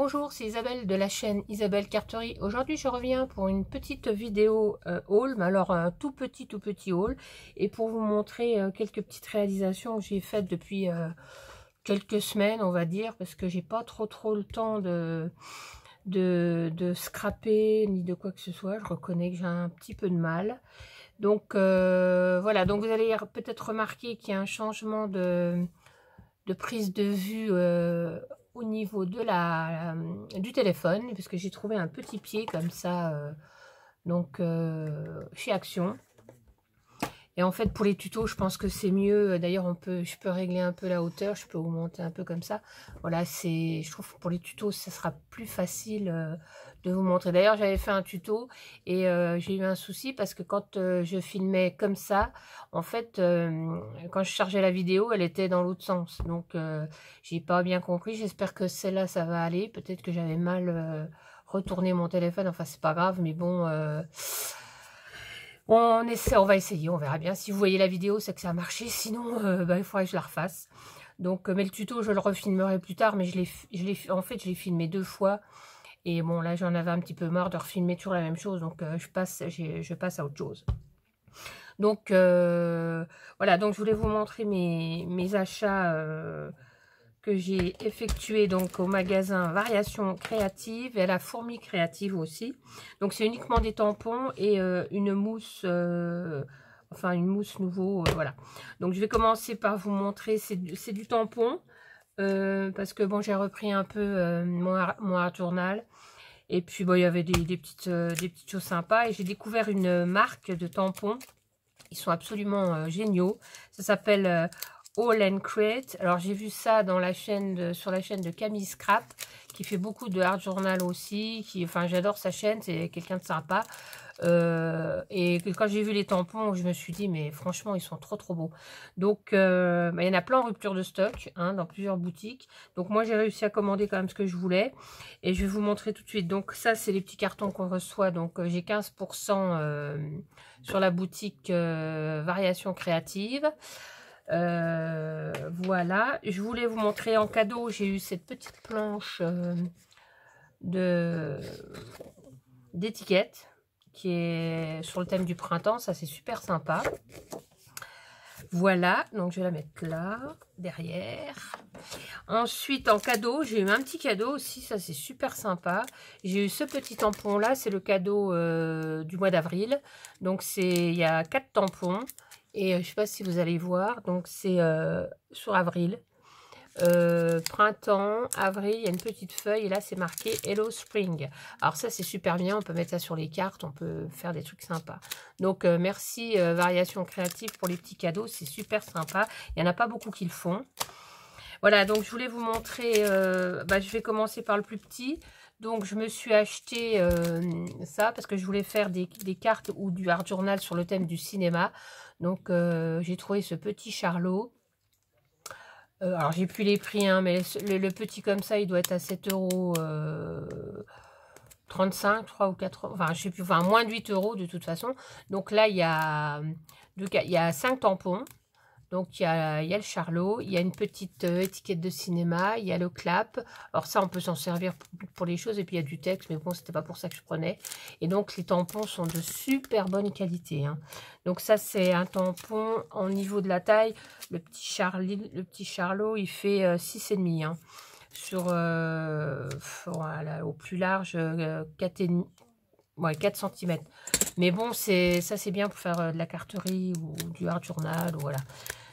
Bonjour, c'est Isabelle de la chaîne Isabelle Carterie. Aujourd'hui, je reviens pour une petite vidéo haul, mais alors un tout petit haul, et pour vous montrer quelques petites réalisations que j'ai faites depuis quelques semaines, on va dire, parce que j'ai pas trop le temps de scraper ni de quoi que ce soit. Je reconnais que j'ai un petit peu de mal. Donc voilà, donc vous allez peut-être remarquer qu'il y a un changement de prise de vue au niveau de du téléphone, puisque j'ai trouvé un petit pied comme ça, chez Action. Et en fait, pour les tutos, je pense que c'est mieux. D'ailleurs, je peux régler un peu la hauteur, je peux augmenter un peu comme ça. Voilà, je trouve que pour les tutos, ça sera plus facile de vous montrer. D'ailleurs, j'avais fait un tuto et j'ai eu un souci parce que quand je filmais comme ça, en fait, quand je chargeais la vidéo, elle était dans l'autre sens. Donc, j'ai pas bien compris. J'espère que celle-là, ça va aller. Peut-être que j'avais mal retourné mon téléphone. Enfin, c'est pas grave, mais bon... on va essayer, on verra bien. Si vous voyez la vidéo, c'est que ça a marché. Sinon, il faudrait que je la refasse. Donc, mais le tuto, je le refilmerai plus tard. Mais en fait, je l'ai filmé 2 fois. Et bon, là, j'en avais un petit peu marre de refilmer toujours la même chose. Donc, je passe à autre chose. Donc, voilà. Donc, je voulais vous montrer mes achats que j'ai effectué donc au magasin Variations Créatives et à la Fourmi Créative aussi. Donc c'est uniquement des tampons et une mousse, enfin une mousse nouveau, voilà. Donc je vais commencer par vous montrer, c'est du tampon, parce que bon j'ai repris un peu mon art journal. Et puis bon il y avait des petites choses sympas et j'ai découvert une marque de tampons. Ils sont absolument géniaux. Ça s'appelle All and Create. Alors j'ai vu ça dans sur la chaîne de Camille Scrap, qui fait beaucoup de art journal aussi. Enfin, j'adore sa chaîne, c'est quelqu'un de sympa. Et quand j'ai vu les tampons, je me suis dit, mais franchement, ils sont trop beaux. Donc, il y en a plein en rupture de stock, hein, dans plusieurs boutiques. Donc, moi, j'ai réussi à commander quand même ce que je voulais. Et je vais vous montrer tout de suite. Donc, ça, c'est les petits cartons qu'on reçoit. Donc, j'ai 15% sur la boutique Variations Créatives. Voilà, je voulais vous montrer en cadeau, j'ai eu cette petite planche d'étiquette qui est sur le thème du printemps, ça c'est super sympa. Voilà, donc je vais la mettre là, derrière. Ensuite, en cadeau, j'ai eu un petit cadeau aussi, ça c'est super sympa. J'ai eu ce petit tampon là, c'est le cadeau du mois d'avril. Donc il y a 4 tampons. Et je ne sais pas si vous allez voir, donc c'est sur avril. Printemps, avril, il y a une petite feuille et là c'est marqué Hello Spring. Alors ça c'est super bien, on peut mettre ça sur les cartes, on peut faire des trucs sympas. Donc merci Variations Créatives pour les petits cadeaux, c'est super sympa. Il n'y en a pas beaucoup qui le font. Voilà, donc je voulais vous montrer, je vais commencer par le plus petit. Donc je me suis acheté ça parce que je voulais faire des cartes ou du art journal sur le thème du cinéma. Donc j'ai trouvé ce petit Charlot. Alors j'ai plus les prix, hein, mais le petit comme ça, il doit être à 7,35 €, 3 ou 4, enfin je sais plus, enfin moins de 8 € de toute façon. Donc là il y a 5 tampons. Donc, il y a le Charlot, il y a une petite étiquette de cinéma, il y a le clap. Alors ça, on peut s'en servir pour les choses. Et puis, il y a du texte, mais bon, c'était pas pour ça que je prenais. Et donc, les tampons sont de super bonne qualité, hein. Donc, ça, c'est un tampon au niveau de la taille. Le petit Charlot, il fait 6,5, hein. Sur, voilà, au plus large, 4,5. Ouais, 4 cm. Mais bon, ça c'est bien pour faire de la carterie ou du art journal, ou voilà.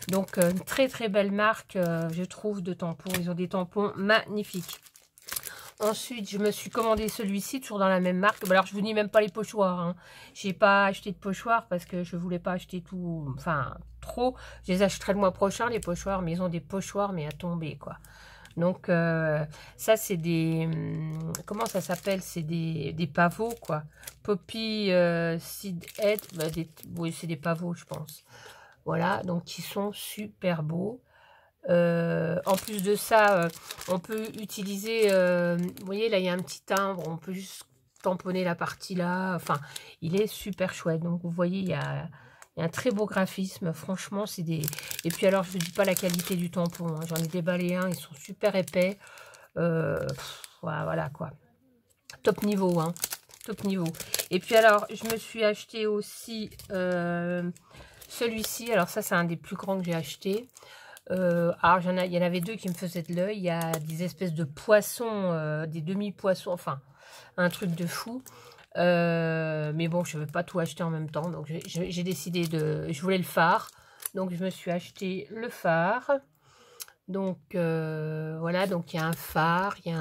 Donc, une très belle marque, je trouve, de tampons. Ils ont des tampons magnifiques. Ensuite, je me suis commandé celui-ci, toujours dans la même marque. Alors, je vous dis même pas les pochoirs, hein. J'ai pas acheté de pochoirs parce que je voulais pas acheter tout, enfin, trop. Je les achèterai le mois prochain, les pochoirs, mais ils ont des pochoirs, mais à tomber, quoi. Donc, ça, c'est des... comment ça s'appelle? C'est des pavots, quoi. Poppy Seed Head. Oui, c'est des pavots, je pense. Voilà, donc ils sont super beaux. En plus de ça, on peut utiliser... vous voyez, là, il y a un petit timbre. On peut juste tamponner la partie là. Enfin, il est super chouette. Donc, vous voyez, il y a un très beau graphisme, franchement, c'est des... Et puis alors, je ne dis pas la qualité du tampon, hein. J'en ai déballé un, ils sont super épais. voilà quoi. Top niveau, hein. Top niveau. Et puis alors, je me suis acheté aussi celui-ci. Alors ça, c'est un des plus grands que j'ai acheté. Alors, il y en avait deux qui me faisaient de l'œil. Il y a des espèces de poissons, des demi-poissons, enfin, un truc de fou. Mais bon, je ne vais pas tout acheter en même temps. Donc, j'ai décidé de... Je voulais le phare. Donc, je me suis acheté le phare. Donc, voilà. Donc, il y a un phare, il y a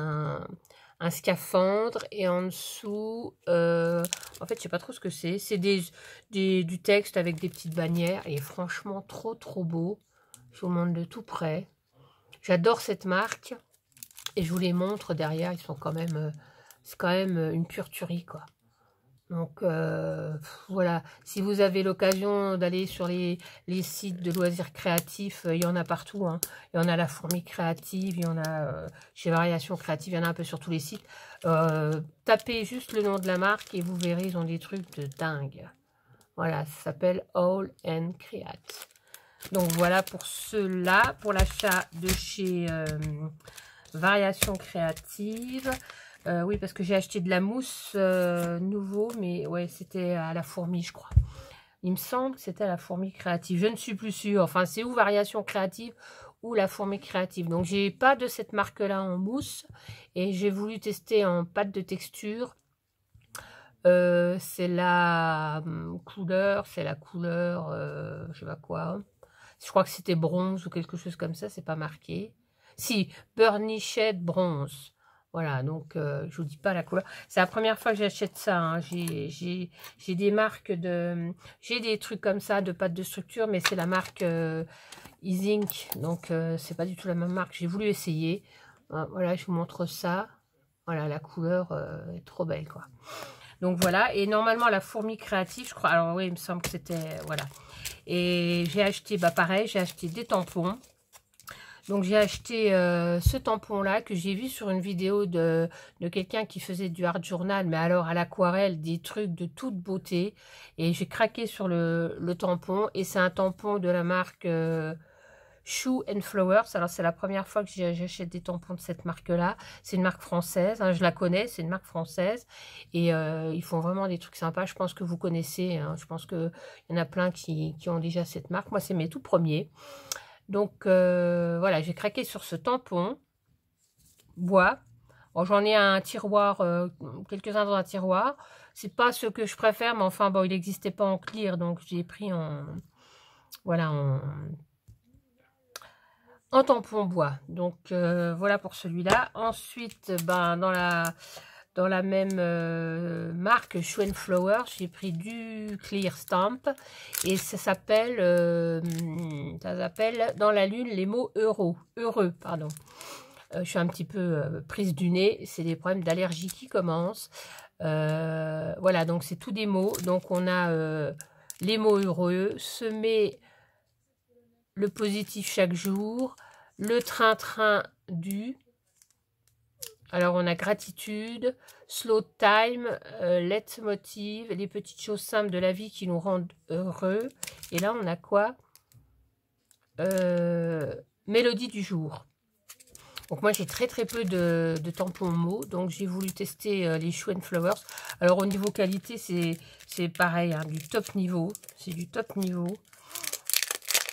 un scaphandre. Et en dessous, en fait, je sais pas trop ce que c'est. C'est du texte avec des petites bannières. Et franchement, trop beau. Je vous montre de tout près. J'adore cette marque. Et je vous les montre derrière. Ils sont quand même... c'est quand même une pure tuerie, quoi. Donc, voilà. Si vous avez l'occasion d'aller sur les sites de loisirs créatifs, il y en a partout. Hein. Il y en a la Fourmi Créative, il y en a chez Variation Créative, il y en a un peu sur tous les sites. Tapez juste le nom de la marque et vous verrez, ils ont des trucs de dingue. Voilà, ça s'appelle All and Create. Donc voilà pour ceux-là, pour l'achat de chez Variation Créative. Oui, parce que j'ai acheté de la mousse nouveau, mais ouais, c'était à la Fourmi, je crois. Il me semble que c'était à la Fourmi Créative. Je ne suis plus sûre. Enfin, c'est ou Variation Créative ou la Fourmi Créative. Donc, j'ai pas de cette marque-là en mousse. Et j'ai voulu tester en pâte de texture. C'est la couleur, je sais pas quoi. Je crois que c'était bronze ou quelque chose comme ça, c'est pas marqué. Si, Burnished bronze. Voilà, donc je vous dis pas la couleur. C'est la première fois que j'achète ça. Hein. J'ai des marques de... J'ai des trucs comme ça de pâte de structure, mais c'est la marque Isink. Donc c'est pas du tout la même marque. J'ai voulu essayer. Voilà, je vous montre ça. Voilà, la couleur est trop belle, quoi. Donc voilà, et normalement la Fourmi Créative, je crois, alors oui, il me semble que c'était, voilà. Et j'ai acheté, bah pareil, j'ai acheté des tampons. Donc j'ai acheté ce tampon-là que j'ai vu sur une vidéo de quelqu'un qui faisait du art journal, mais alors à l'aquarelle, des trucs de toute beauté. Et j'ai craqué sur le tampon, et c'est un tampon de la marque... Shoe and Flowers. Alors, c'est la première fois que j'achète des tampons de cette marque-là. C'est une marque française. Hein, je la connais, c'est une marque française. Et ils font vraiment des trucs sympas. Je pense que vous connaissez. Hein, je pense qu'il y en a plein qui ont déjà cette marque. Moi, c'est mes tout premiers. Donc, voilà, j'ai craqué sur ce tampon bois. Bon, j'en ai un tiroir, quelques-uns dans un tiroir. C'est pas ce que je préfère, mais enfin, bon, il n'existait pas en clear. Donc, j'ai pris en... Voilà, en tampon bois. Donc voilà pour celui-là. Ensuite, ben, dans la même marque Shoe and Flower, j'ai pris du Clear Stamp et ça s'appelle Dans la lune les mots heureux, pardon. Je suis un petit peu prise du nez, c'est des problèmes d'allergie qui commencent. Voilà, donc c'est tous des mots. Donc on a les mots heureux, semer le positif chaque jour, le train-train du, alors on a gratitude, slow time, let's motive, les petites choses simples de la vie qui nous rendent heureux. Et là on a quoi? Mélodie du jour. Donc moi j'ai très peu de tampons mots, donc j'ai voulu tester les Shoe and Flowers. Alors au niveau qualité c'est pareil, hein, du top niveau, c'est du top niveau.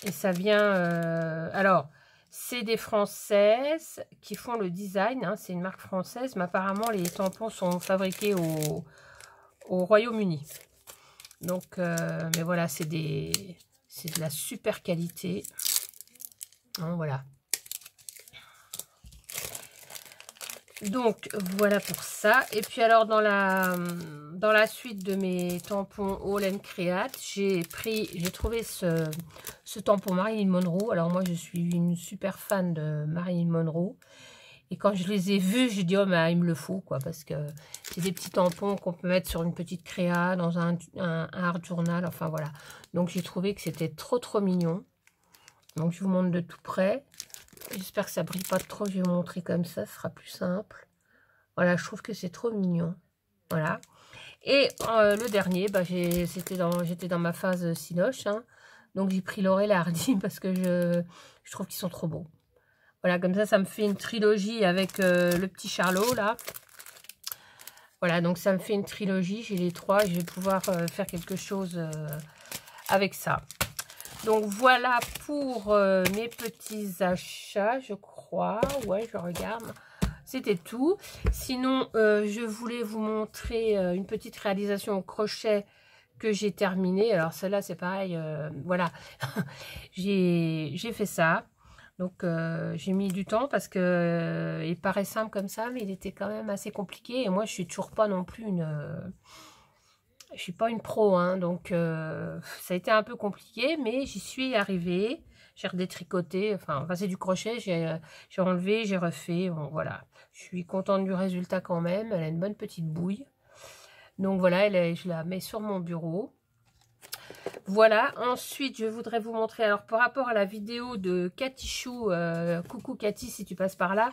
Et ça vient... alors, c'est des Françaises qui font le design. Hein, c'est une marque française. Mais apparemment, les tampons sont fabriqués au Royaume-Uni. Donc, mais voilà, c'est de la super qualité. Hein, voilà. Donc, voilà pour ça. Et puis, alors, dans la suite de mes tampons All and Create, j'ai trouvé ce tampon Marilyn Monroe. Alors, moi, je suis une super fan de Marilyn Monroe. Et quand je les ai vus, j'ai dit, oh, mais il me le faut, quoi. Parce que c'est des petits tampons qu'on peut mettre sur une petite créa, dans un art journal. Enfin, voilà. Donc, j'ai trouvé que c'était trop mignon. Donc, je vous montre de tout près. J'espère que ça brille pas trop. Je vais vous montrer comme ça, ce sera plus simple. Voilà, je trouve que c'est trop mignon. Voilà. Et le dernier, bah, j'étais dans ma phase Cinoche. Hein, donc, j'ai pris Laurel et Hardy parce que je trouve qu'ils sont trop beaux. Voilà, comme ça me fait une trilogie avec le petit Charlot, là. Voilà, donc ça me fait une trilogie. J'ai les 3 et je vais pouvoir faire quelque chose avec ça. Donc, voilà pour mes petits achats, je crois. Ouais, je regarde. C'était tout. Sinon, je voulais vous montrer une petite réalisation au crochet que j'ai terminée. Alors, celle-là, c'est pareil. Voilà, j'ai fait ça. Donc, j'ai mis du temps parce que il paraît simple comme ça, mais il était quand même assez compliqué. Et moi, je suis toujours pas non plus je suis pas une pro, hein, donc ça a été un peu compliqué, mais j'y suis arrivée. J'ai redétricoté, enfin c'est du crochet, j'ai enlevé, j'ai refait, bon voilà. Je suis contente du résultat quand même, elle a une bonne petite bouille. Donc voilà, je la mets sur mon bureau. Voilà, ensuite je voudrais vous montrer, alors par rapport à la vidéo de Cathy Chou, coucou Cathy si tu passes par là,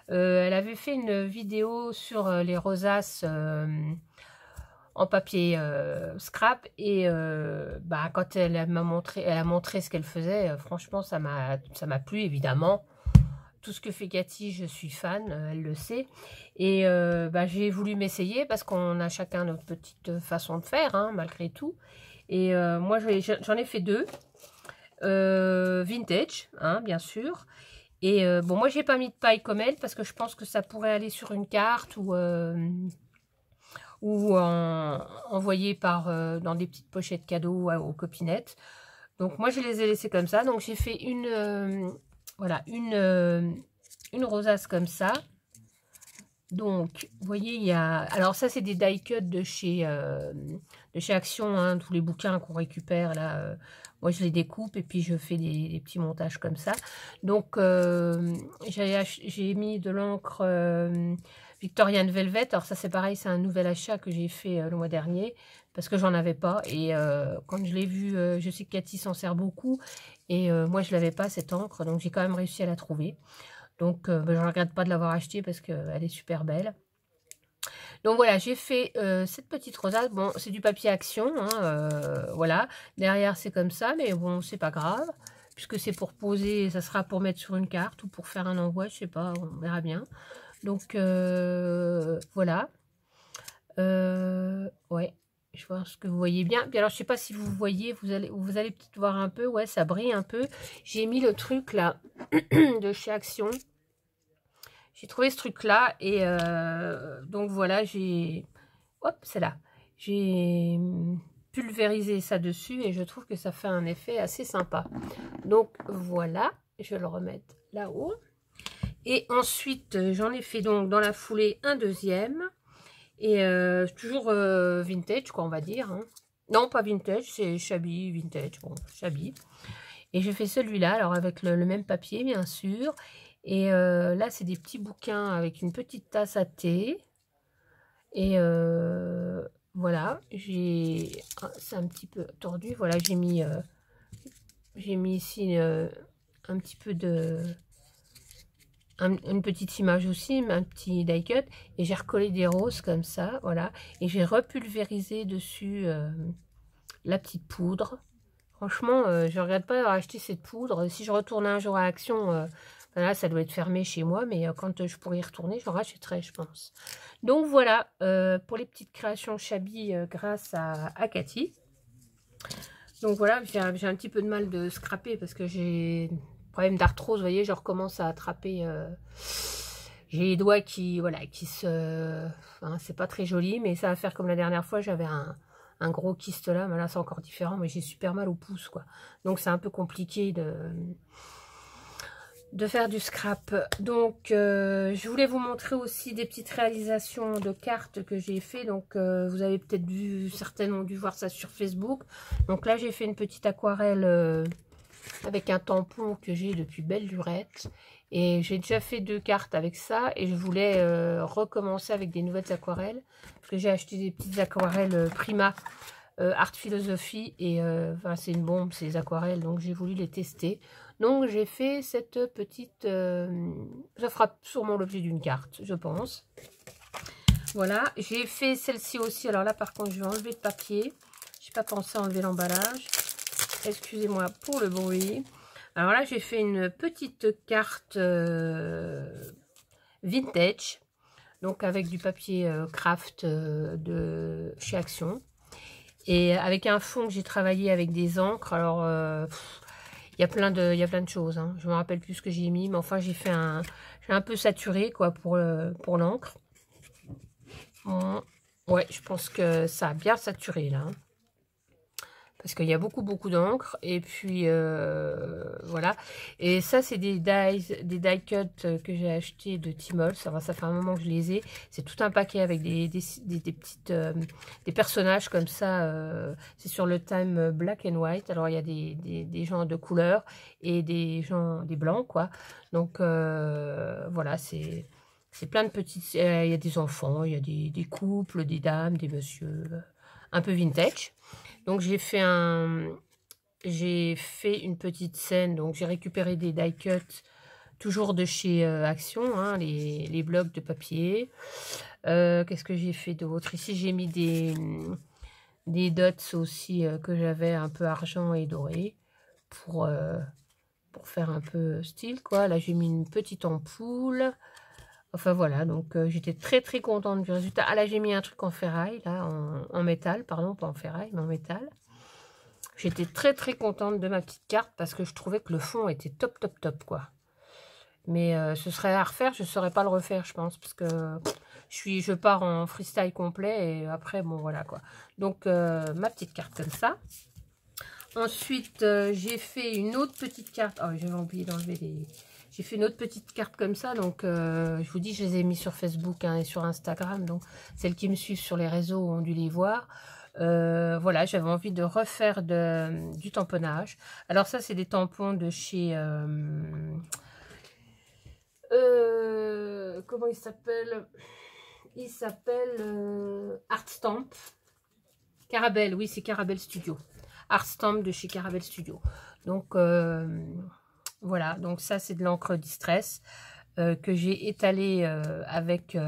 elle avait fait une vidéo sur les rosaces en papier scrap et quand elle a montré ce qu'elle faisait, franchement ça m'a plu évidemment. Tout ce que fait Cathy, je suis fan, elle le sait. Et j'ai voulu m'essayer parce qu'on a chacun notre petite façon de faire, hein, malgré tout. Et moi, j'en ai fait 2. Vintage, hein, bien sûr. Et bon, moi, j'ai pas mis de paille comme elle parce que je pense que ça pourrait aller sur une carte ou envoyé dans des petites pochettes cadeaux aux copinettes. Donc, moi, je les ai laissées comme ça. Donc, j'ai fait voilà, une rosace comme ça. Donc, vous voyez, il y a... Alors, ça, c'est des die cut de chez Action, hein, tous les bouquins qu'on récupère, là. Moi, je les découpe et puis je fais des petits montages comme ça. Donc, j'ai mis de l'encre Victorian Velvet. Alors, ça, c'est pareil, c'est un nouvel achat que j'ai fait le mois dernier parce que j'en avais pas. Et quand je l'ai vu, je sais que Cathy s'en sert beaucoup. Et moi, je l'avais pas, cette encre. Donc, j'ai quand même réussi à la trouver. Donc, je ne regrette pas de l'avoir achetée parce qu'elle est super belle. Donc, voilà, j'ai fait cette petite rosace. Bon, c'est du papier Action, hein, voilà. Derrière, c'est comme ça, mais bon, c'est pas grave. Puisque c'est pour poser, ça sera pour mettre sur une carte ou pour faire un envoi, je sais pas, on verra bien. Donc, voilà. Ouais, je vois ce que vous voyez bien. Puis alors, je sais pas si vous voyez, vous allez peut-être voir un peu. Ouais, ça brille un peu. J'ai mis le truc là de chez Action. J'ai trouvé ce truc là et donc voilà, hop, c'est là. J'ai pulvérisé ça dessus et je trouve que ça fait un effet assez sympa. Donc voilà, je vais le remettre là-haut. Et ensuite, j'en ai fait donc dans la foulée un deuxième. Et toujours vintage, quoi, on va dire. Hein. Non, pas vintage, c'est Shabby vintage. Bon, Shabby. Et j'ai fait celui-là, alors avec le même papier, bien sûr. Et là, c'est des petits bouquins avec une petite tasse à thé. Et voilà, c'est un petit peu tordu. Voilà, j'ai mis ici un petit peu de... une petite image aussi, un petit die cut, et j'ai recollé des roses comme ça, voilà, et j'ai repulvérisé dessus la petite poudre. Franchement, je regrette pas d'avoir acheté cette poudre. Si je retourne un jour à Action, là, ça doit être fermé chez moi, mais quand je pourrai y retourner, j'en rachèterai, je pense. Donc voilà, pour les petites créations Shabby grâce à Cathy. Donc voilà, j'ai un petit peu de mal de scraper parce que j'ai problème d'arthrose, vous voyez, je recommence à attraper. J'ai les doigts qui se... Enfin, c'est pas très joli, mais ça va faire comme la dernière fois, j'avais un gros kyste là, mais là c'est encore différent, mais j'ai super mal au pouce, quoi. Donc c'est un peu compliqué de faire du scrap. Donc je voulais vous montrer aussi des petites réalisations de cartes que j'ai fait. Donc vous avez peut-être vu, certains ont dû voir ça sur Facebook. Donc là j'ai fait une petite aquarelle avec un tampon que j'ai depuis belle lurette. Et j'ai déjà fait 2 cartes avec ça. Et je voulais recommencer avec des nouvelles aquarelles. Parce que j'ai acheté des petites aquarelles Prima Art Philosophie. Et enfin, c'est une bombe ces aquarelles. Donc j'ai voulu les tester. Donc j'ai fait cette petite... ça fera sûrement l'objet d'une carte, je pense. Voilà. J'ai fait celle-ci aussi. Alors là par contre je vais enlever le papier. Je n'ai pas pensé à enlever l'emballage. Excusez-moi pour le bruit. Alors là, j'ai fait une petite carte vintage. Donc avec du papier craft de chez Action. Et avec un fond que j'ai travaillé avec des encres. Alors il y a plein de choses. Hein. Je me rappelle plus ce que j'ai mis. Mais enfin j'ai un peu saturé quoi pour l'encre. Bon, ouais, je pense que ça a bien saturé là. Hein. Parce qu'il y a beaucoup d'encre. Et puis voilà. Et ça c'est des die cuts que j'ai acheté de Tmall. Ça fait un moment que je les ai. C'est tout un paquet avec des petites des personnages comme ça. C'est sur le thème black and white. Alors il y a des gens de couleur et des blancs quoi. Donc voilà, c'est plein de petites. Il y a des enfants, il y a des couples, des dames, des messieurs, un peu vintage. Donc j'ai fait une petite scène, donc j'ai récupéré des die cuts, toujours de chez Action, hein, les blocs de papier. Qu'est-ce que j'ai fait d'autre? Ici j'ai mis des dots aussi que j'avais un peu argent et doré pour faire un peu style quoi. Là j'ai mis une petite ampoule. Enfin voilà, donc j'étais très contente du résultat. Ah là j'ai mis un truc en ferraille, là, en métal, pardon, pas en ferraille, mais en métal. J'étais très contente de ma petite carte parce que je trouvais que le fond était top quoi. Mais ce serait à refaire, je ne saurais pas le refaire je pense, parce que je pars en freestyle complet et après bon voilà quoi. Donc ma petite carte comme ça. Ensuite j'ai fait une autre petite carte, oh j'avais oublié d'enlever les... J'ai fait une autre petite carte comme ça, donc je vous dis, je les ai mis sur Facebook hein, et sur Instagram, donc celles qui me suivent sur les réseaux ont dû les voir. Voilà, j'avais envie de refaire du tamponnage. Alors ça, c'est des tampons de chez... comment il s'appelle? Il s'appelle Art Stamp. Carabel, oui, c'est Carabel Studio. Art Stamp de chez Carabel Studio. Donc... voilà, donc ça c'est de l'encre Distress que j'ai étalé avec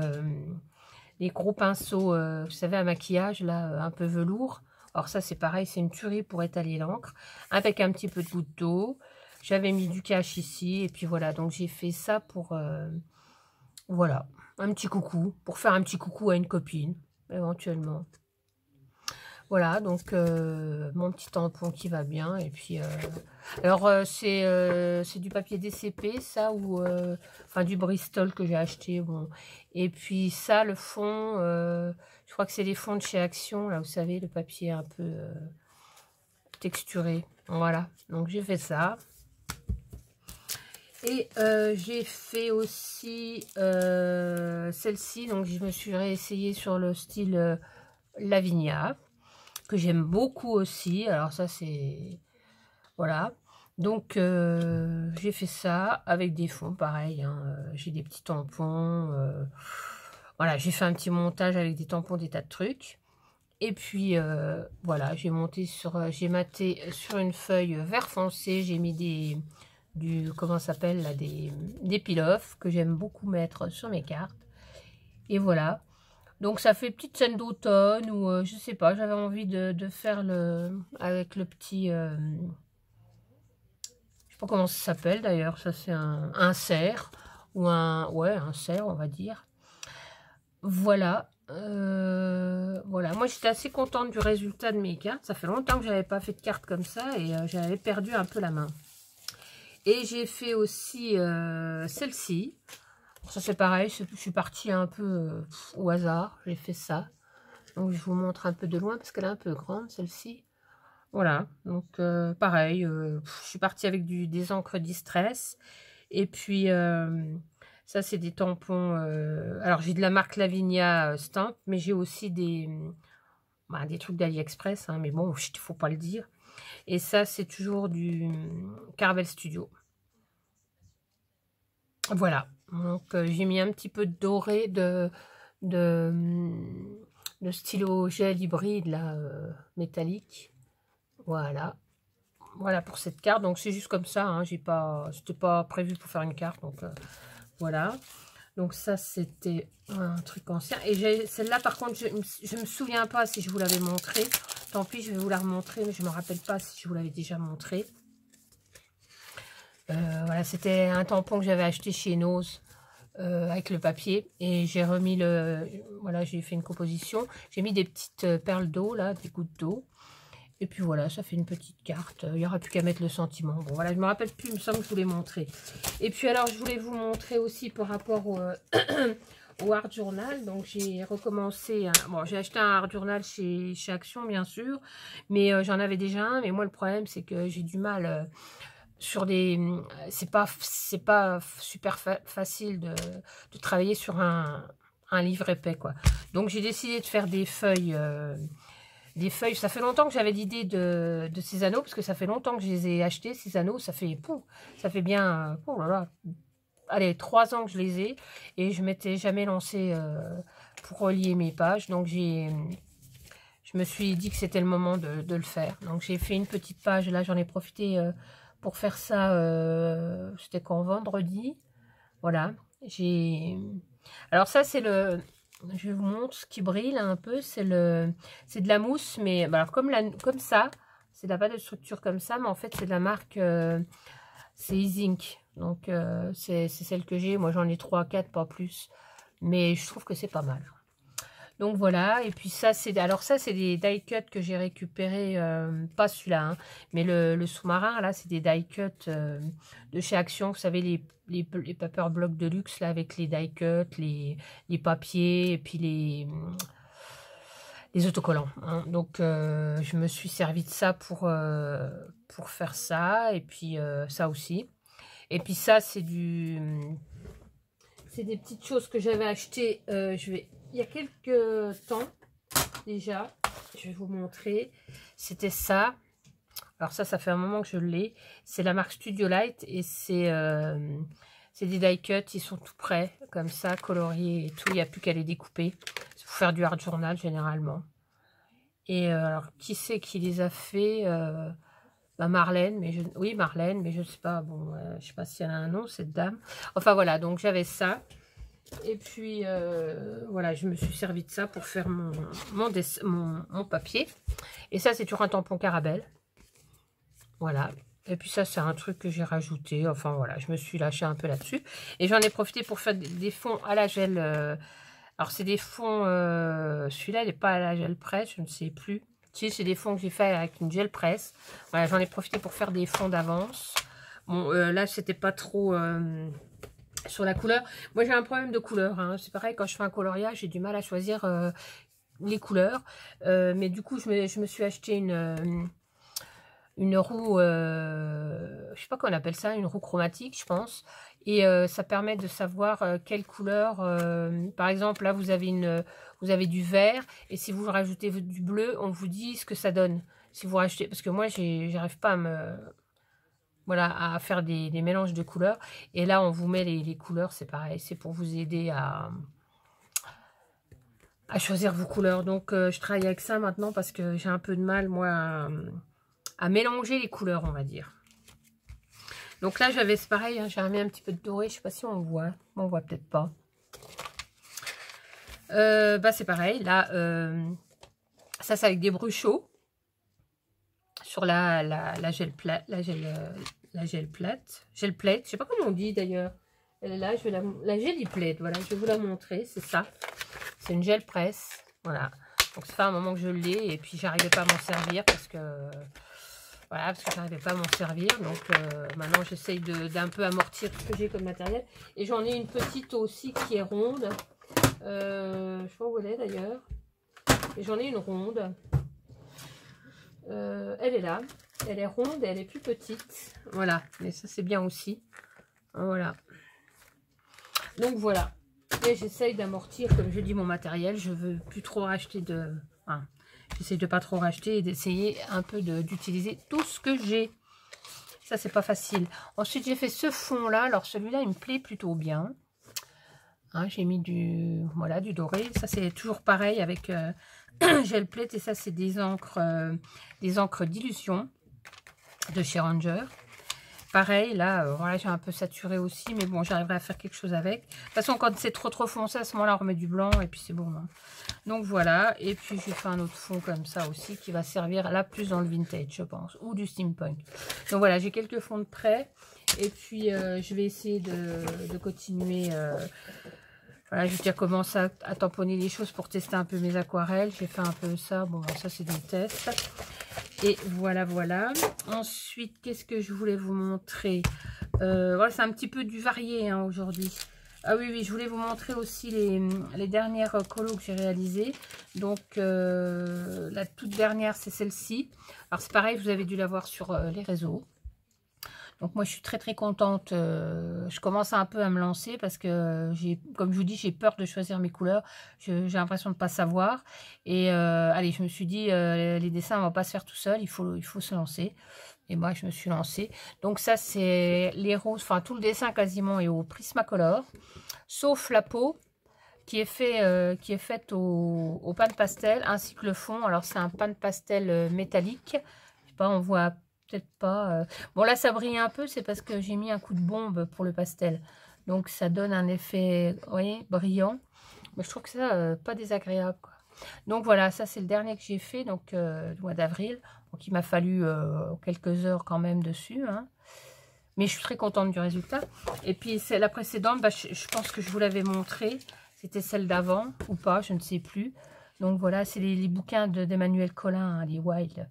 les gros pinceaux, vous savez, à maquillage, là, un peu velours. Alors ça c'est pareil, c'est une tuerie pour étaler l'encre, avec un petit peu de goutte d'eau. J'avais mis du cache ici, et puis voilà, donc j'ai fait ça pour, voilà, un petit coucou, pour faire un petit coucou à une copine, éventuellement. Voilà, donc mon petit tampon qui va bien. Et puis, alors c'est du papier DCP, ça, ou enfin du Bristol que j'ai acheté. Bon. Et puis ça, le fond, je crois que c'est les fonds de chez Action, là, vous savez, le papier un peu texturé. Voilà, donc j'ai fait ça. Et j'ai fait aussi celle-ci, donc je me suis réessayée sur le style Lavinia, que j'aime beaucoup aussi. Alors ça c'est... Voilà. Donc j'ai fait ça avec des fonds, pareil. Hein. J'ai des petits tampons. Voilà, j'ai fait un petit montage avec des tampons, des tas de trucs. Et puis voilà, j'ai maté sur une feuille vert foncé. J'ai mis comment ça s'appelle là, des peel-off que j'aime beaucoup mettre sur mes cartes. Et voilà. Donc ça fait petite scène d'automne ou je sais pas, j'avais envie de faire avec le petit, je sais pas comment ça s'appelle d'ailleurs, ça c'est un cerf ou un cerf on va dire. Voilà, voilà. Moi j'étais assez contente du résultat de mes cartes. Ça fait longtemps que j'avais pas fait de cartes comme ça et j'avais perdu un peu la main. Et j'ai fait aussi celle-ci. Ça c'est pareil, je suis partie un peu au hasard, j'ai fait ça. Donc je vous montre un peu de loin parce qu'elle est un peu grande celle-ci. Voilà, donc pareil, je suis partie avec des encres Distress. Et puis ça c'est des tampons, alors j'ai de la marque Lavinia Stamp, mais j'ai aussi des trucs d'AliExpress, hein, mais bon, il ne faut pas le dire. Et ça c'est toujours du Carvel Studio. Voilà, donc j'ai mis un petit peu de doré de stylo gel hybride là, métallique. Voilà. Voilà pour cette carte. Donc c'est juste comme ça, hein, c'était pas prévu pour faire une carte. Donc voilà. Donc ça c'était un truc ancien. Et celle-là par contre, je me souviens pas si je vous l'avais montré. Tant pis, je vais vous la remontrer, mais je me rappelle pas si je vous l'avais déjà montré. Voilà, c'était un tampon que j'avais acheté chez Nose avec le papier. Et j'ai remis le... Voilà, j'ai fait une composition. J'ai mis des petites perles d'eau, là, des gouttes d'eau. Et puis voilà, ça fait une petite carte. Il n'y aura plus qu'à mettre le sentiment. Bon, voilà, je ne me rappelle plus, il me semble que je vous l'ai montré. Et puis alors, je voulais vous montrer aussi par rapport au, au Art Journal. Donc, j'ai recommencé... Bon, j'ai acheté un Art Journal chez Action, bien sûr. Mais j'en avais déjà un. Mais moi, le problème, c'est que j'ai du mal... sur des... C'est pas super facile de travailler sur un livre épais, quoi. Donc, j'ai décidé de faire des feuilles... ça fait longtemps que j'avais l'idée de ces anneaux, parce que ça fait longtemps que je les ai achetés, ces anneaux, ça fait bien, oh là là, allez, 3 ans que je les ai, et je m'étais jamais lancée pour relier mes pages, donc je me suis dit que c'était le moment de le faire. Donc j'ai fait une petite page, là j'en ai profité pour faire ça, c'était quand, vendredi, voilà, alors ça c'est le... Je vous montre ce qui brille là, un peu, c'est de la mousse, mais alors comme ça, c'est de la pâte de structure comme ça, mais en fait c'est de la marque, c'est Izink, donc c'est celle que j'ai, moi j'en ai 3-4, pas plus, mais je trouve que c'est pas mal. Donc voilà, et puis ça c'est des die cuts que j'ai récupérés, pas celui-là, hein, mais le sous-marin, là c'est des die cuts de chez Action, vous savez les paper blocks de luxe là avec les die cuts, les papiers et puis les autocollants, hein. Donc je me suis servi de ça pour faire ça, et puis ça aussi. Et puis ça c'est des petites choses que j'avais achetées, il y a quelques temps déjà, je vais vous montrer. C'était ça. Alors ça fait un moment que je l'ai. C'est la marque Studio Light et c'est des die cuts. Ils sont tout prêts, comme ça, coloriés et tout. Il n'y a plus qu'à les découper. C'est pour faire du Art Journal généralement. Et alors, qui c'est qui les a fait Marlène, oui, Marlène, mais je ne sais pas. Bon, je sais pas si elle a un nom, cette dame. Enfin voilà, donc j'avais ça. Et puis, voilà, je me suis servi de ça pour faire mon papier. Et ça, c'est toujours un tampon Carabelle. Voilà. Et puis ça, c'est un truc que j'ai rajouté. Enfin, voilà, je me suis lâchée un peu là-dessus. Et j'en ai profité pour faire des fonds à la gel. Alors, c'est des fonds... celui-là, il n'est pas à la gel presse, je ne sais plus. Si, c'est des fonds que j'ai fait avec une gel presse. Voilà, j'en ai profité pour faire des fonds d'avance. Bon, là, c'était pas trop... sur la couleur, moi j'ai un problème de couleur, hein. C'est pareil, quand je fais un coloriage, j'ai du mal à choisir les couleurs, mais du coup je me suis acheté une roue, je sais pas comment on appelle ça, une roue chromatique je pense, et ça permet de savoir quelle couleur, par exemple là vous avez du vert, et si vous rajoutez du bleu, on vous dit ce que ça donne, si vous rajoutez, parce que moi j'arrive pas à faire des mélanges de couleurs. Et là, on vous met les couleurs, c'est pareil. C'est pour vous aider à choisir vos couleurs. Donc, je travaille avec ça maintenant parce que j'ai un peu de mal, moi, à mélanger les couleurs, on va dire. Donc là, c'est pareil, hein, j'ai remis un petit peu de doré. Je sais pas si on voit. On voit peut-être pas. C'est pareil. Là, ça, c'est avec des bruchaux sur la gel plate. La gel plate, je sais pas comment on dit d'ailleurs. Elle est là, la gel plate, voilà, je vais vous la montrer, c'est ça. C'est une gel presse, voilà. Donc ça fait un moment que je l'ai et puis j'arrivais pas à m'en servir parce que j'arrivais pas à m'en servir. Donc maintenant j'essaye d'un peu amortir ce que j'ai comme matériel. Et j'en ai une petite aussi qui est ronde. Je sais pas où elle est d'ailleurs. Et j'en ai une ronde. Elle est là. Elle est ronde et elle est plus petite. Voilà. Mais ça, c'est bien aussi. Voilà. Donc, voilà. Et j'essaye d'amortir, comme je dis, mon matériel. Je veux plus trop racheter de... Enfin, j'essaye de pas trop racheter et d'essayer un peu d'utiliser tout ce que j'ai. Ça, c'est pas facile. Ensuite, j'ai fait ce fond-là. Alors, celui-là, il me plaît plutôt bien. Hein, j'ai mis du doré. Ça, c'est toujours pareil avec gel plate. Et ça, c'est des encres d'illusion de chez Ranger. Pareil, là, voilà, j'ai un peu saturé aussi, mais bon, j'arriverai à faire quelque chose avec. De toute façon, quand c'est trop foncé, à ce moment-là, on remet du blanc et puis c'est bon. Hein. Donc voilà, et puis j'ai fait un autre fond comme ça aussi qui va servir là plus dans le vintage, je pense, ou du steampunk. Donc voilà, j'ai quelques fonds de prêt, et puis je vais essayer de continuer. Voilà, j'ai déjà commencé à tamponner les choses pour tester un peu mes aquarelles. J'ai fait un peu ça, bon, ça c'est des tests. Et voilà, voilà. Ensuite, qu'est-ce que je voulais vous montrer? Voilà, c'est un petit peu du varié hein, aujourd'hui. Ah oui, oui, je voulais vous montrer aussi les dernières colos que j'ai réalisées. Donc, la toute dernière, c'est celle-ci. Alors, c'est pareil, vous avez dû la voir sur les réseaux. Donc, moi, je suis très contente. Je commence un peu à me lancer parce que, comme je vous dis, j'ai peur de choisir mes couleurs. J'ai l'impression de ne pas savoir. Et allez, je me suis dit, les dessins ne vont pas se faire tout seul. Il faut se lancer. Et moi, je me suis lancée. Donc, ça, c'est les roses. Enfin, tout le dessin quasiment est au Prismacolor. Sauf la peau qui est faite au pan de pastel. Ainsi que le fond. Alors, c'est un pan de pastel métallique. Je sais pas, on voit peut-être pas. Bon, là, ça brille un peu. C'est parce que j'ai mis un coup de bombe pour le pastel. Donc, ça donne un effet, vous voyez, brillant. Mais je trouve que ça, pas désagréable, quoi. Donc voilà, ça c'est le dernier que j'ai fait, donc le mois d'avril. Donc il m'a fallu quelques heures quand même dessus. Hein. Mais je suis très contente du résultat. Et puis c'est la précédente, bah, je pense que je vous l'avais montré. C'était celle d'avant ou pas, je ne sais plus. Donc voilà, c'est les bouquins d'Emmanuel Collin, hein, les Wild.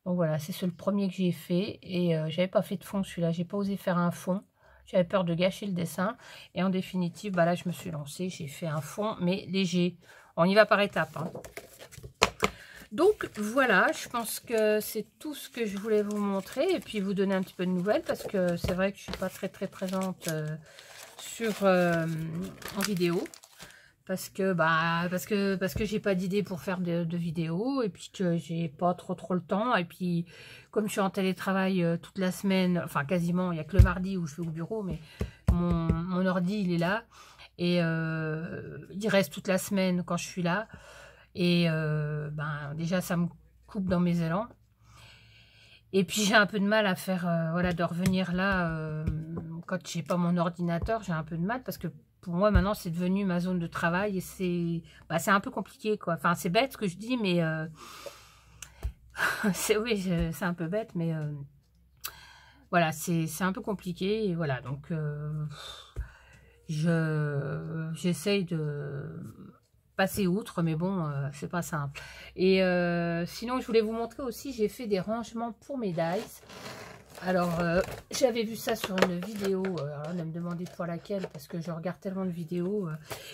Donc voilà, c'est le premier que j'ai fait. Et j'avais pas fait de fond celui-là, j'ai pas osé faire un fond. J'avais peur de gâcher le dessin. Et en définitive, bah là je me suis lancée, j'ai fait un fond, mais léger. On y va par étapes. Hein. Donc voilà, je pense que c'est tout ce que je voulais vous montrer et puis vous donner un petit peu de nouvelles parce que c'est vrai que je ne suis pas très présente en vidéo parce que j'ai pas d'idée pour faire de vidéos et puis que j'ai pas trop le temps et puis comme je suis en télétravail toute la semaine, enfin quasiment, il n'y a que le mardi où je vais au bureau mais mon ordi il est là. Et il reste toute la semaine quand je suis là. Et déjà, ça me coupe dans mes élans. Et puis, j'ai un peu de mal à faire, voilà, de revenir là. Quand j'ai pas mon ordinateur, j'ai un peu de mal parce que pour moi, maintenant, c'est devenu ma zone de travail. Et c'est un peu compliqué, quoi. Enfin, c'est bête ce que je dis, mais... oui, c'est un peu bête, mais... voilà, c'est un peu compliqué. Et voilà, donc... j'essaye de passer outre, mais bon, c'est pas simple. Et sinon, je voulais vous montrer aussi, j'ai fait des rangements pour mes dies. Alors, j'avais vu ça sur une vidéo, alors ne me demandez pas laquelle, parce que je regarde tellement de vidéos.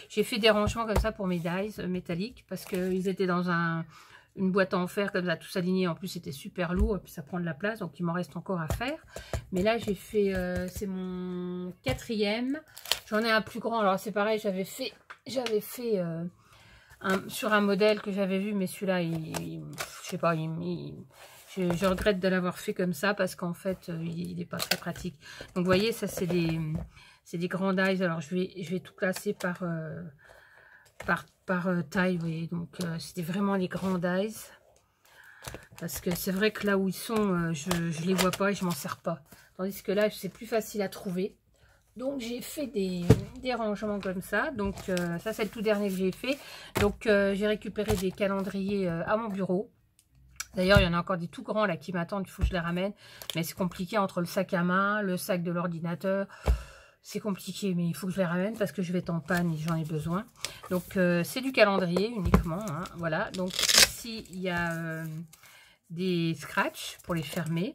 J'ai fait des rangements comme ça pour mes dies métalliques, parce qu'ils étaient dans une boîte en fer comme ça, tous alignés. En plus, c'était super lourd, et puis ça prend de la place, donc il m'en reste encore à faire. Mais là, j'ai fait, c'est mon 4e. J'en ai un plus grand, alors c'est pareil, j'avais fait sur un modèle que j'avais vu, mais celui-là, je sais pas, je regrette de l'avoir fait comme ça, parce qu'en fait, il n'est pas très pratique. Donc, vous voyez, ça, c'est des grands dies. Alors, je vais tout classer par taille, oui. Donc, c'était vraiment les grands dies. Parce que c'est vrai que là où ils sont, je les vois pas et je m'en sers pas. Tandis que là, c'est plus facile à trouver. Donc, j'ai fait des rangements comme ça. Donc, ça, c'est le tout dernier que j'ai fait. Donc, j'ai récupéré des calendriers à mon bureau. D'ailleurs, il y en a encore des tout grands là qui m'attendent. Il faut que je les ramène. Mais c'est compliqué entre le sac à main, le sac de l'ordinateur. C'est compliqué, mais il faut que je les ramène parce que je vais être en panne et j'en ai besoin. Donc, c'est du calendrier uniquement. Hein, voilà. Donc, ici, il y a des scratchs pour les fermer.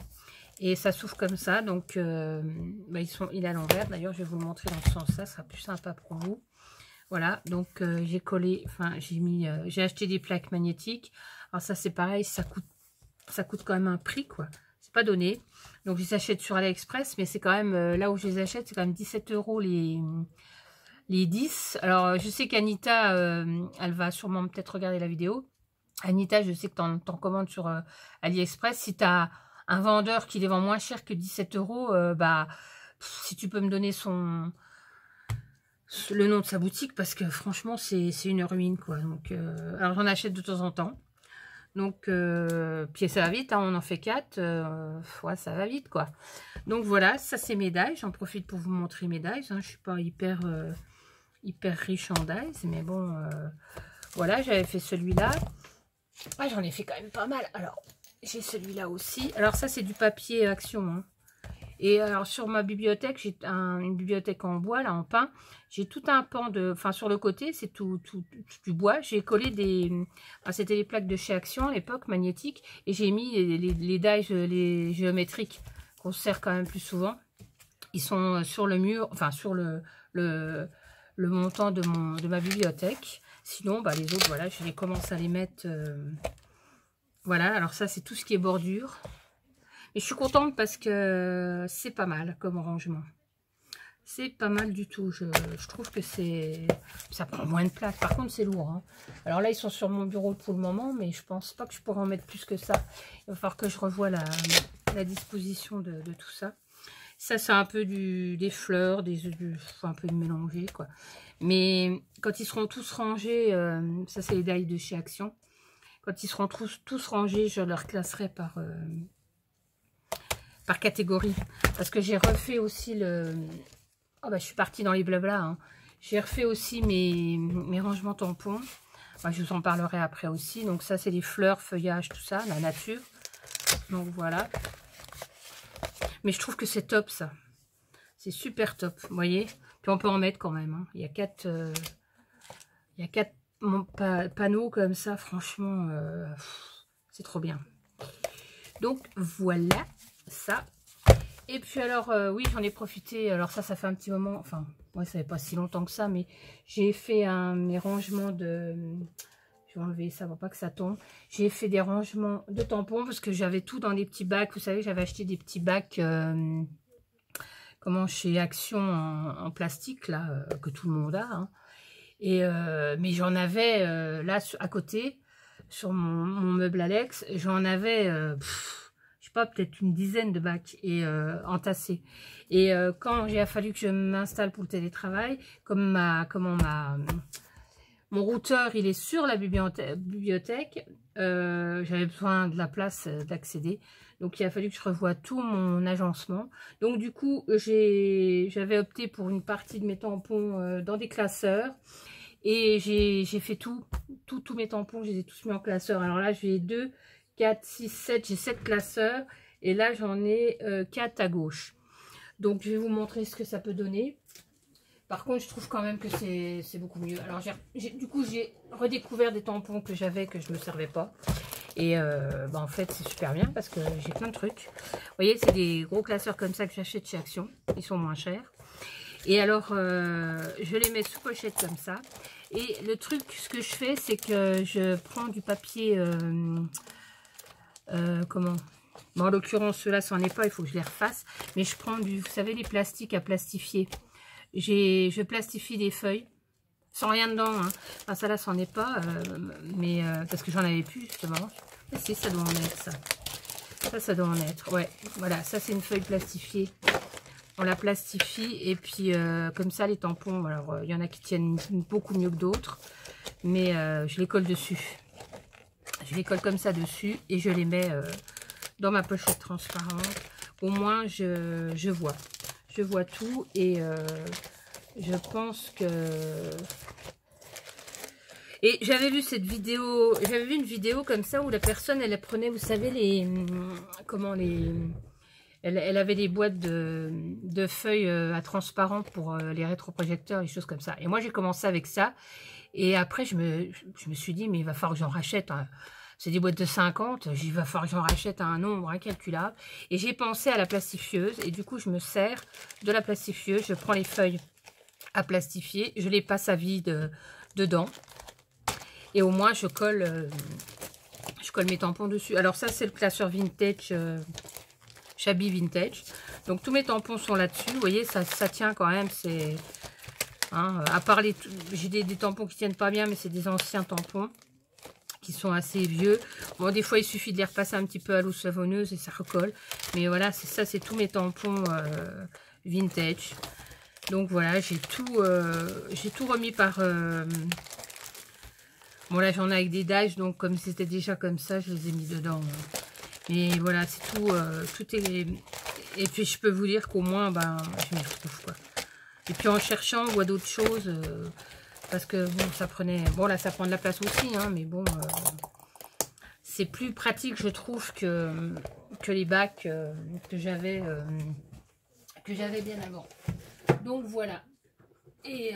Et ça s'ouvre comme ça. Donc, il est à l'envers. D'ailleurs, je vais vous le montrer dans ce sens-là. Ça sera plus sympa pour vous. Voilà. Donc, j'ai collé, enfin, j'ai acheté des plaques magnétiques. Alors, ça, c'est pareil. Ça coûte quand même un prix, quoi. C'est pas donné. Donc, je les achète sur AliExpress. Mais c'est quand même, là où je les achète, c'est quand même 17 € les 10. Alors, je sais qu'Anita, elle va sûrement peut-être regarder la vidéo. Anita, je sais que t'en commandes sur AliExpress. Si tu as un vendeur qui les vend moins cher que 17 €, si tu peux me donner le nom de sa boutique, parce que franchement, c'est une ruine, quoi. Donc, alors, j'en achète de temps en temps. Donc, puis ça va vite, hein, on en fait 4. Ouais, ça va vite, quoi. Donc, voilà, ça, c'est mes dies. J'en profite pour vous montrer mes dies. Hein. Je ne suis pas hyper riche en dies. Mais bon, voilà, j'avais fait celui-là. Ah, j'en ai fait quand même pas mal. Alors, j'ai celui-là aussi. Alors, ça, c'est du papier Action, hein. Et alors, sur ma bibliothèque, j'ai une bibliothèque en bois, là, en pin. J'ai tout un pan de... Enfin, sur le côté, c'est tout du bois. J'ai collé des... Enfin, c'était les plaques de chez Action, à l'époque, magnétiques. Et j'ai mis les dies, les géométriques, qu'on sert quand même plus souvent. Ils sont sur le mur, enfin, sur le montant de ma bibliothèque. Sinon, bah, les autres, voilà, je les commence à les mettre... Voilà, alors ça, c'est tout ce qui est bordure. Et je suis contente parce que c'est pas mal comme rangement. C'est pas mal du tout. Je trouve que ça prend moins de place. Par contre, c'est lourd. Hein. Alors là, ils sont sur mon bureau pour le moment, mais je pense pas que je pourrais en mettre plus que ça. Il va falloir que je revoie la disposition de tout ça. Ça, c'est un peu des fleurs, un peu de mélangé, quoi. Mais quand ils seront tous rangés, ça, c'est les dies de chez Action. Quand ils seront tous rangés, je leur classerai par catégorie. Parce que j'ai refait aussi le... Oh bah, je suis partie dans les blabla. Hein. J'ai refait aussi mes rangements tampons. Bah, je vous en parlerai après aussi. Donc ça, c'est les fleurs, feuillages, tout ça, la nature. Donc voilà. Mais je trouve que c'est top, ça. C'est super top, vous voyez. Puis on peut en mettre quand même. Hein. Il y a 4... panneaux comme ça, franchement, c'est trop bien. Donc voilà ça. Et puis alors, oui, j'en ai profité. Alors ça fait un petit moment. Enfin, ouais, ça fait pas si longtemps que ça, mais j'ai fait mes rangements de... Je vais enlever ça pour pas que ça tombe. J'ai fait des rangements de tampons parce que j'avais tout dans des petits bacs. Vous savez, j'avais acheté des petits bacs, chez Action en plastique, là, que tout le monde a. Hein. Mais j'en avais là à côté, sur mon meuble Alex, j'en avais... je sais pas, peut-être une dizaine de bacs et entassés. Et quand il a fallu que je m'installe pour le télétravail, comme mon routeur, il est sur la bibliothèque, j'avais besoin de la place d'accéder. Donc, il a fallu que je revoie tout mon agencement. Donc, du coup, j'avais opté pour une partie de mes tampons dans des classeurs. Et j'ai fait tous mes tampons, je les ai tous mis en classeur. Alors là, j'ai 2, 4, 6, 7, j'ai 7 classeurs. Et là, j'en ai 4 à gauche. Donc, je vais vous montrer ce que ça peut donner. Par contre, je trouve quand même que c'est beaucoup mieux. Alors, du coup, j'ai redécouvert des tampons que j'avais, que je ne me servais pas. Et bah, en fait, c'est super bien parce que j'ai plein de trucs. Vous voyez, c'est des gros classeurs comme ça que j'achète chez Action. Ils sont moins chers. Et alors, je les mets sous pochette comme ça. Et le truc, ce que je fais, c'est que je prends du papier... comment? Bon, en l'occurrence, ceux-là, c'en est pas, il faut que je les refasse. Mais je prends vous savez, les plastiques à plastifier. Je plastifie des feuilles. Sans rien dedans. Hein. Enfin, ça là, c'en est pas. Mais parce que j'en avais plus, justement. Mais si, ça doit en être, ça. Ça doit en être. Ouais, voilà. Ça, c'est une feuille plastifiée. On la plastifie. Et puis, comme ça, les tampons, alors, il y en a qui tiennent beaucoup mieux que d'autres. Mais je les colle dessus. Je les colle comme ça dessus. Et je les mets dans ma pochette transparente. Au moins, je vois. Je vois tout. Et... je pense que... Et j'avais vu cette vidéo, j'avais vu une vidéo comme ça où la personne, elle prenait, vous savez, elle avait des boîtes de feuilles à transparent pour les rétroprojecteurs, les choses comme ça. Et moi, j'ai commencé avec ça. Et après, je me suis dit, mais il va falloir que j'en rachète. Hein. C'est des boîtes de 50, il va falloir que j'en rachète un nombre incalculable. Et j'ai pensé à la plastifieuse. Et du coup, je me sers de la plastifieuse. Je prends les feuilles à plastifier, je les passe à vide dedans et au moins je colle mes tampons dessus. Alors ça, c'est le classeur vintage, Shabby Vintage. Donc tous mes tampons sont là-dessus. Vous voyez, ça tient quand même. C'est hein, à part j'ai des tampons qui tiennent pas bien, mais c'est des anciens tampons qui sont assez vieux. Bon, des fois il suffit de les repasser un petit peu à l'eau savonneuse et ça recolle. Mais voilà, c'est tous mes tampons vintage. Donc voilà, j'ai tout remis par... Bon, là, j'en ai avec des dies, donc comme c'était déjà comme ça, je les ai mis dedans. Et voilà, c'est tout. Tout est... Et puis, je peux vous dire qu'au moins, ben, je m'y retrouve, quoi. Et puis, en cherchant, on voit d'autres choses. Parce que, bon, ça prenait... Bon, là, ça prend de la place aussi, hein, mais bon... c'est plus pratique, je trouve, que les bacs que j'avais bien avant. Donc, voilà. Et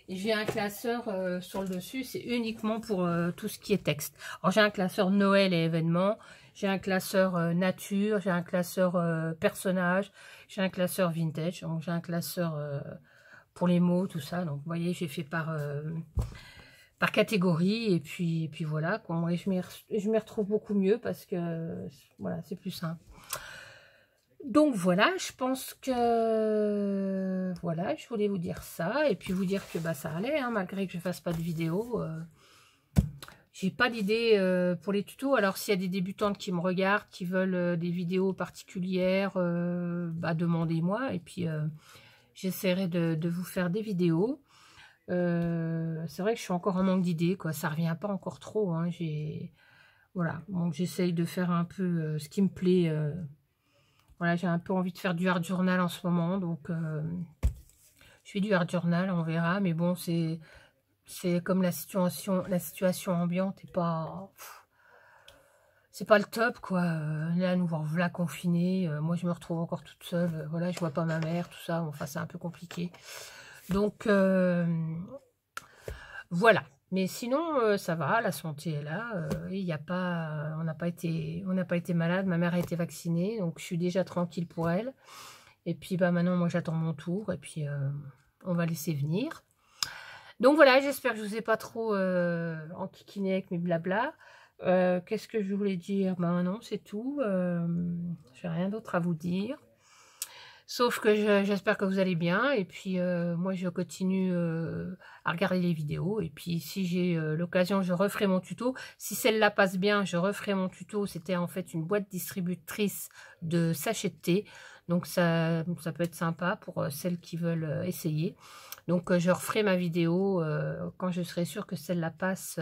j'ai un classeur sur le dessus, c'est uniquement pour tout ce qui est texte. Alors j'ai un classeur Noël et événements, j'ai un classeur nature, j'ai un classeur personnage, j'ai un classeur vintage, donc j'ai un classeur pour les mots, tout ça. Donc vous voyez, j'ai fait par catégorie, et puis voilà, quoi. Et je m'y retrouve beaucoup mieux parce que voilà, c'est plus simple. Donc voilà, je pense que voilà, je voulais vous dire ça et puis vous dire que bah ça allait, hein, malgré que je fasse pas de vidéo. J'ai pas d'idée pour les tutos. Alors s'il y a des débutantes qui me regardent, qui veulent des vidéos particulières, bah demandez-moi et puis j'essaierai de vous faire des vidéos. C'est vrai que je suis encore en manque d'idées, quoi. Ça revient pas encore trop, hein. Voilà, donc j'essaye de faire un peu ce qui me plaît. Voilà, j'ai un peu envie de faire du art journal en ce moment, donc je fais du art journal, on verra, mais bon, c'est comme la situation ambiante est pas, c'est pas le top, quoi. Là, nous voilà confinés, moi je me retrouve encore toute seule, voilà, je vois pas ma mère, tout ça, enfin c'est un peu compliqué. Donc voilà. Mais sinon, ça va, la santé est là. Il y a pas, on n'a pas été malade. Ma mère a été vaccinée, donc je suis déjà tranquille pour elle. Et puis bah maintenant, moi j'attends mon tour et puis on va laisser venir. Donc voilà, j'espère que je vous ai pas trop enquiquiné avec mes blabla. Qu'est-ce que je voulais dire? Ben non, c'est tout. J'ai rien d'autre à vous dire. Sauf que j'espère que vous allez bien. Et puis, moi, je continue à regarder les vidéos. Et puis, si j'ai l'occasion, je referai mon tuto. Si celle-là passe bien, je referai mon tuto. C'était en fait une boîte distributrice de sachets de thé. Donc, ça peut être sympa pour celles qui veulent essayer. Donc, je referai ma vidéo quand je serai sûre que celle-là passe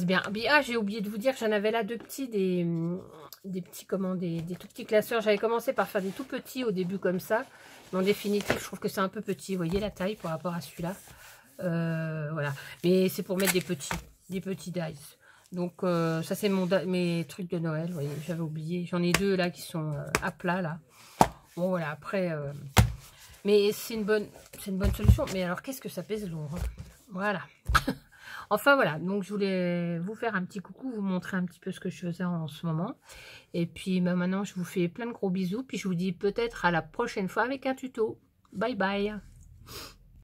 bien. Ah, j'ai oublié de vous dire que j'en avais là deux petits, des petits, comment, des tout petits classeurs. J'avais commencé par faire des tout petits au début comme ça. Mais en définitive, je trouve que c'est un peu petit. Vous voyez la taille par rapport à celui-là. Voilà. Mais c'est pour mettre des petits dice. Donc ça c'est mes trucs de Noël. Vous voyez, j'avais oublié. J'en ai deux là qui sont à plat là. Bon voilà, après... mais c'est une bonne solution. Mais alors qu'est-ce que ça pèse lourd, hein. Voilà. Enfin voilà, donc je voulais vous faire un petit coucou, vous montrer un petit peu ce que je faisais en ce moment. Et puis bah, maintenant, je vous fais plein de gros bisous. Puis je vous dis peut-être à la prochaine fois avec un tuto. Bye bye.